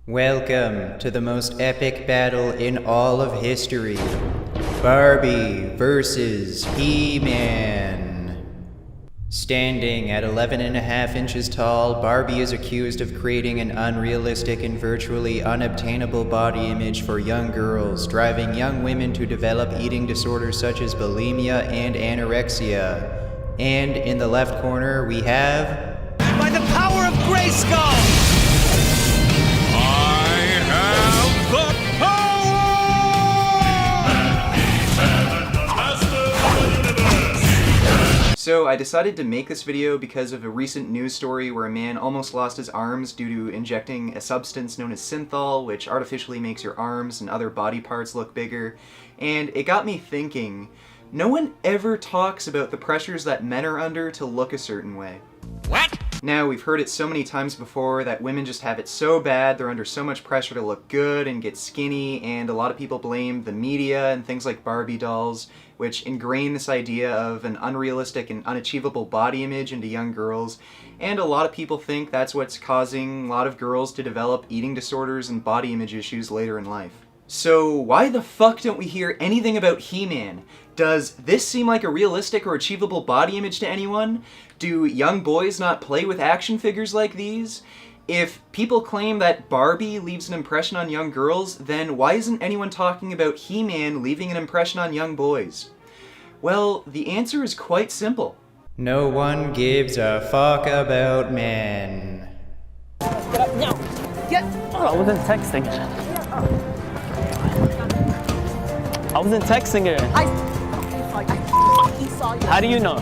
Welcome to the most epic battle in all of history. Barbie versus He-Man. Standing at 11.5 inches tall, Barbie is accused of creating an unrealistic and virtually unobtainable body image for young girls, driving young women to develop eating disorders such as bulimia and anorexia. And in the left corner, we have... By the power of Grayskull! So I decided to make this video because of a recent news story where a man almost lost his arms due to injecting a substance known as synthol, which artificially makes your arms and other body parts look bigger. And it got me thinking, no one ever talks about the pressures that men are under to look a certain way. What? Now, we've heard it so many times before that women just have it so bad, they're under so much pressure to look good and get skinny, and a lot of people blame the media and things like Barbie dolls, which ingrain this idea of an unrealistic and unachievable body image into young girls, and a lot of people think that's what's causing a lot of girls to develop eating disorders and body image issues later in life. So why the fuck don't we hear anything about He-Man? Does this seem like a realistic or achievable body image to anyone? Do young boys not play with action figures like these? If people claim that Barbie leaves an impression on young girls, then why isn't anyone talking about He-Man leaving an impression on young boys? Well, the answer is quite simple. No one gives a fuck about men. Get up now! Get! I wasn't texting. I wasn't texting her. I fucking saw you. How do you know?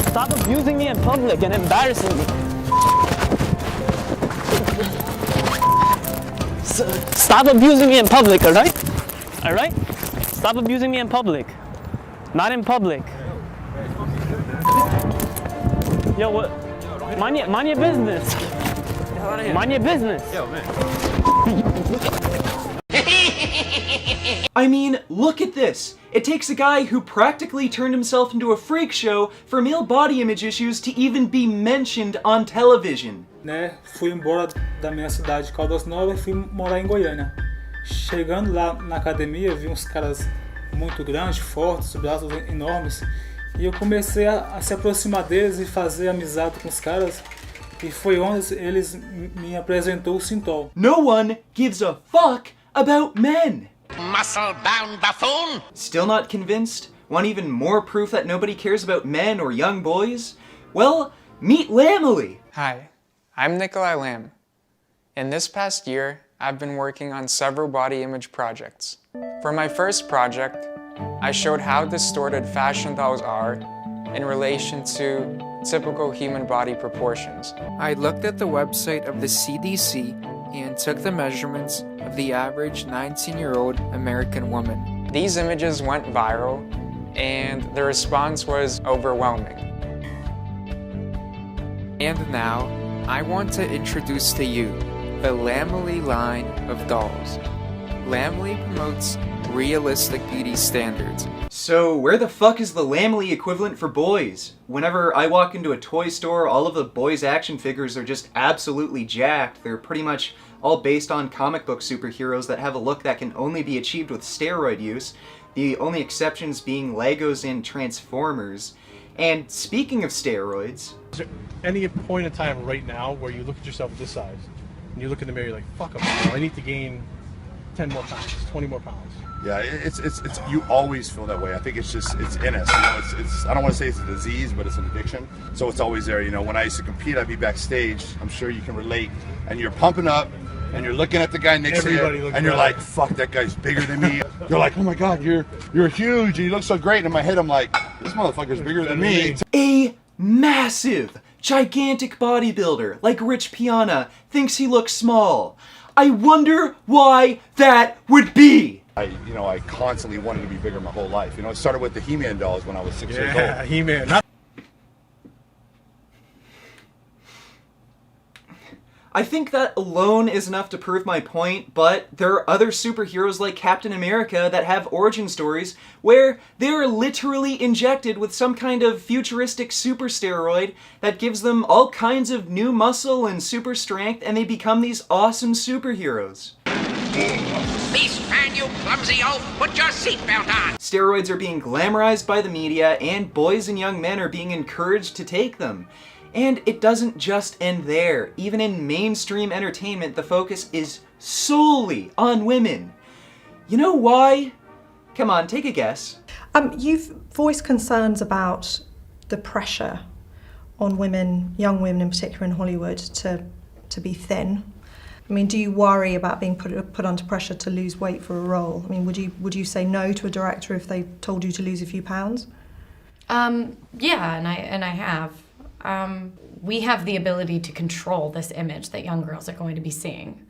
Stop abusing me in public and embarrassing me. Stop abusing me in public, alright? Alright? Stop abusing me in public. Not in public. Yo, what? Mind your business. Mind your business. Yo, man. I mean, look at this! It takes a guy who practically turned himself into a freak show for male body image issues to even be mentioned on television. Fui embora da minha cidade de Caldas Novas e fui morar em Goiânia. Chegando lá na academia, vi uns caras muito grandes, fortes, braços enormes, e eu comecei a se aproximar deles e fazer amizade com os caras, e foi onde eles me apresentou o synthol. No one gives a fuck about men! Muscle-bound buffoon! Still not convinced? Want even more proof that nobody cares about men or young boys? Well, meet Lamely! Hi, I'm Nikolai Lam. In this past year, I've been working on several body image projects. For my first project, I showed how distorted fashion dolls are in relation to typical human body proportions. I looked at the website of the CDC and took the measurements of the average 19-year-old American woman. These images went viral, and the response was overwhelming. And now, I want to introduce to you the Lamely line of dolls. Lamely promotes realistic beauty standards. So where the fuck is the Lamely equivalent for boys? Whenever I walk into a toy store, all of the boys' action figures are just absolutely jacked. They're pretty much all based on comic book superheroes that have a look that can only be achieved with steroid use, the only exceptions being Legos and Transformers. And speaking of steroids... Is there any point in time right now where you look at yourself this size, and you look in the mirror, you're like, fuck, I need to gain 10 more pounds, 20 more pounds? Yeah, it's you always feel that way. I think it's in us. You know, it's I don't want to say it's a disease, but it's an addiction. So it's always there. You know, when I used to compete, I'd be backstage. I'm sure you can relate. And you're pumping up, and you're looking at the guy next to you, and you're like, fuck, that guy's bigger than me. You're like, oh my god, you're huge, and you look so great. And in my head, I'm like, this motherfucker's bigger than me. A massive, gigantic bodybuilder like Rich Piana thinks he looks small. I wonder why that would be. I constantly wanted to be bigger my whole life. You know, it started with the He-Man dolls when I was 6 years old. Yeah, He-Man. I think that alone is enough to prove my point, but there are other superheroes like Captain America that have origin stories where they are literally injected with some kind of futuristic super steroid that gives them all kinds of new muscle and super strength, and they become these awesome superheroes. Beastman, you clumsy oaf! Put your seatbelt on! Steroids are being glamorized by the media, and boys and young men are being encouraged to take them. And it doesn't just end there. Even in mainstream entertainment, the focus is solely on women. You know why? Come on, take a guess. You've voiced concerns about the pressure on women, young women in particular in Hollywood, to be thin. I mean, do you worry about being put under pressure to lose weight for a role? I mean, would you say no to a director if they told you to lose a few pounds? Yeah, and I have. We have the ability to control this image that young girls are going to be seeing.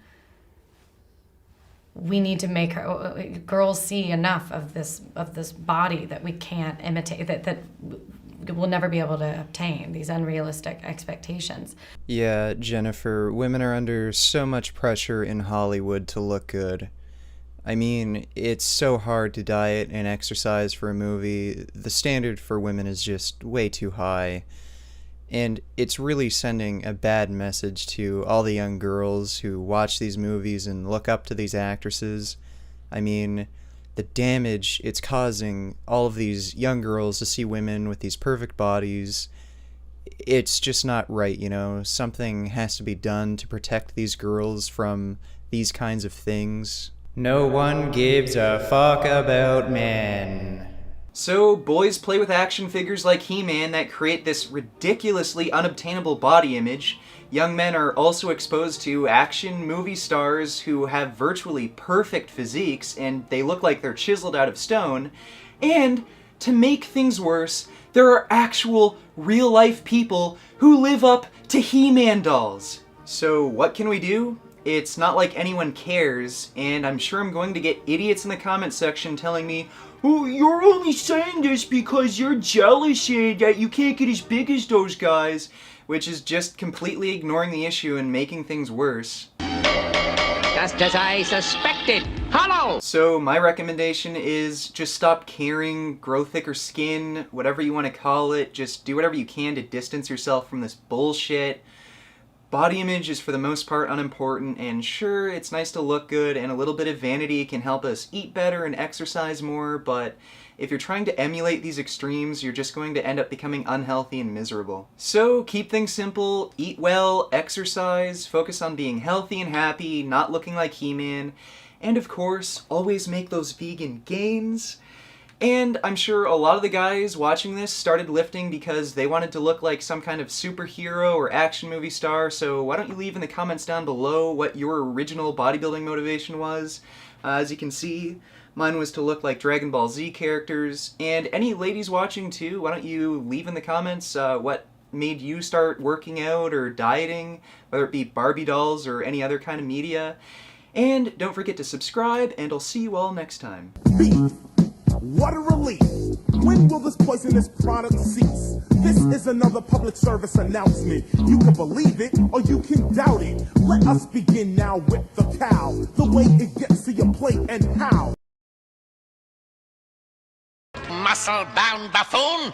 We need to make girls see enough of this body that we can't imitate, that we'll never be able to obtain, these unrealistic expectations. Yeah, Jennifer, women are under so much pressure in Hollywood to look good. I mean, it's so hard to diet and exercise for a movie. The standard for women is just way too high. And it's really sending a bad message to all the young girls who watch these movies and look up to these actresses. I mean, the damage it's causing all of these young girls to see women with these perfect bodies, it's just not right, you know? Something has to be done to protect these girls from these kinds of things. No one gives a fuck about men. So, boys play with action figures like He-Man that create this ridiculously unobtainable body image. Young men are also exposed to action movie stars who have virtually perfect physiques and they look like they're chiseled out of stone. And, to make things worse, there are actual, real-life people who live up to He-Man dolls. So, what can we do? It's not like anyone cares, and I'm sure I'm going to get idiots in the comment section telling me, "Oh, you're only saying this because you're jealous that you can't get as big as those guys," which is just completely ignoring the issue and making things worse. Just as I suspected. Hollow! So my recommendation is just stop caring, grow thicker skin, whatever you want to call it. Just do whatever you can to distance yourself from this bullshit. Body image is for the most part unimportant, and sure, it's nice to look good, and a little bit of vanity can help us eat better and exercise more, but if you're trying to emulate these extremes, you're just going to end up becoming unhealthy and miserable. So keep things simple, eat well, exercise, focus on being healthy and happy, not looking like He-Man, and of course, always make those vegan gains. And I'm sure a lot of the guys watching this started lifting because they wanted to look like some kind of superhero or action movie star, so why don't you leave in the comments down below what your original bodybuilding motivation was. As you can see, mine was to look like Dragon Ball Z characters, and any ladies watching too, why don't you leave in the comments what made you start working out or dieting, whether it be Barbie dolls or any other kind of media. And don't forget to subscribe, and I'll see you all next time. What a relief! When will this poisonous product cease? This is another public service announcement. You can believe it or you can doubt it. Let us begin now with the cow. The way it gets to your plate and how. Muscle-bound buffoon!